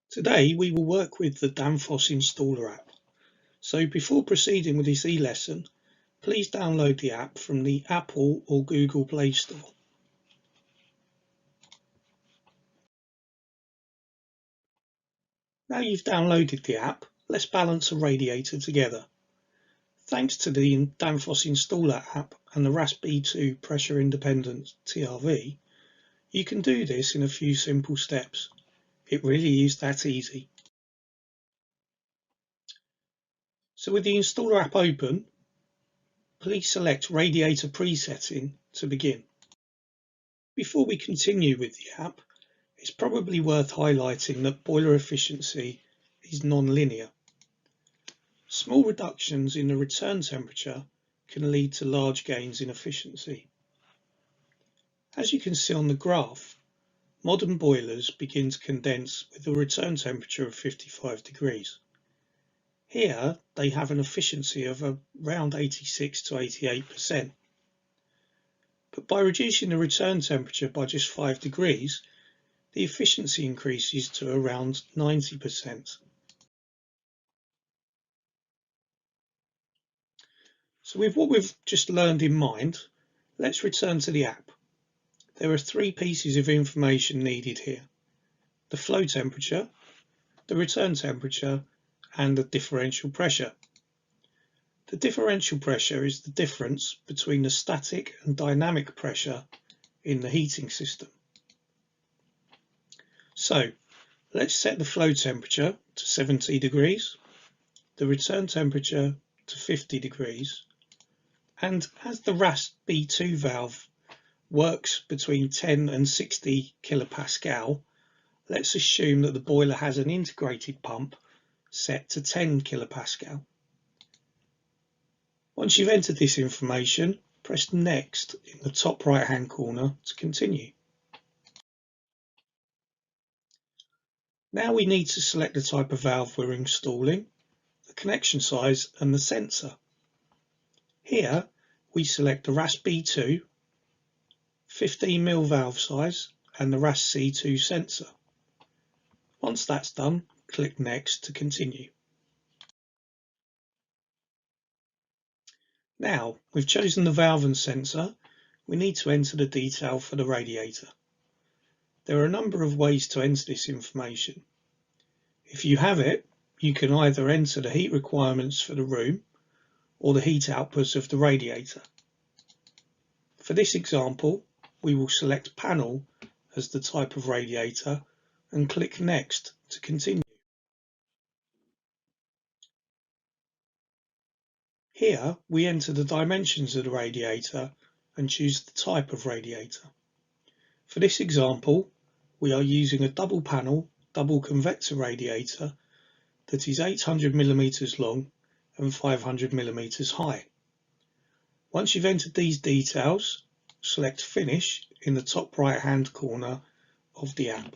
Today we will work with the Danfoss Installer App. So before proceeding with this e-lesson, please download the app from the Apple or Google Play Store. Now you've downloaded the app, let's balance a radiator together. Thanks to the Danfoss Installer App and the RAS-B2 Pressure Independent TRV, you can do this in a few simple steps. It really is that easy. So with the Installer App open, please select Radiator Presetting to begin. Before we continue with the app, it's probably worth highlighting that boiler efficiency is non-linear. Small reductions in the return temperature can lead to large gains in efficiency. As you can see on the graph, modern boilers begin to condense with a return temperature of 55 degrees. Here they have an efficiency of around 86 to 88%. But by reducing the return temperature by just 5 degrees, the efficiency increases to around 90%. So with what we've just learned in mind, let's return to the app. There are three pieces of information needed here: the flow temperature, the return temperature, and the differential pressure. The differential pressure is the difference between the static and dynamic pressure in the heating system. So let's set the flow temperature to 70 degrees, the return temperature to 50 degrees, and as the RAS-B2 valve works between 10 and 60 kilopascal, let's assume that the boiler has an integrated pump set to 10 kilopascal. Once you've entered this information, press Next in the top right hand corner to continue. Now we need to select the type of valve we're installing, the connection size and the sensor. Here we select the RAS-B2, 15mm valve size and the RAS-C2 sensor. Once that's done, click Next to continue. Now we've chosen the valve and sensor, we need to enter the detail for the radiator. There are a number of ways to enter this information. If you have it, you can either enter the heat requirements for the room or the heat output of the radiator. For this example, we will select Panel as the type of radiator and click Next to continue. Here we enter the dimensions of the radiator and choose the type of radiator. For this example, we are using a double panel, double convector radiator that is 800mm long and 500mm high. Once you've entered these details, select Finish in the top right hand corner of the app.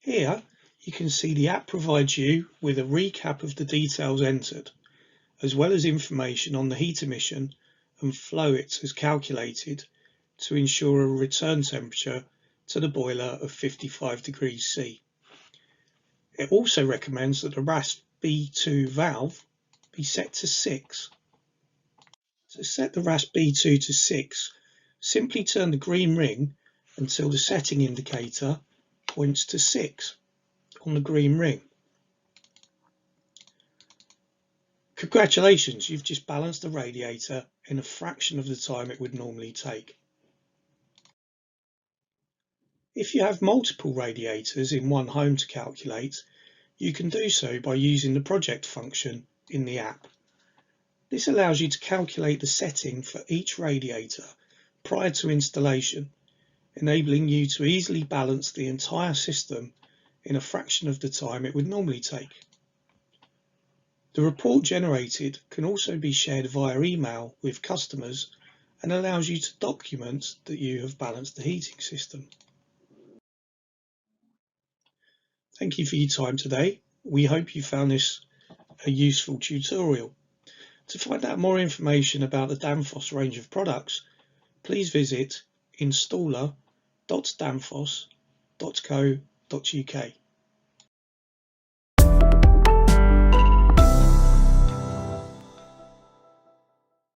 Here you can see the app provides you with a recap of the details entered, as well as information on the heat emission and flow it has calculated to ensure a return temperature to the boiler of 55 degrees C. It also recommends that the RAS-B2 valve be set to 6. To set the RAS-B2 to 6, simply turn the green ring until the setting indicator points to 6 on the green ring. Congratulations, you've just balanced the radiator in a fraction of the time it would normally take. If you have multiple radiators in one home to calculate, you can do so by using the project function in the app. This allows you to calculate the setting for each radiator prior to installation, enabling you to easily balance the entire system in a fraction of the time it would normally take. The report generated can also be shared via email with customers and allows you to document that you have balanced the heating system. Thank you for your time today. We hope you found this a useful tutorial. To find out more information about the Danfoss range of products, please visit installer.danfoss.com. www.danfoss.co.uk.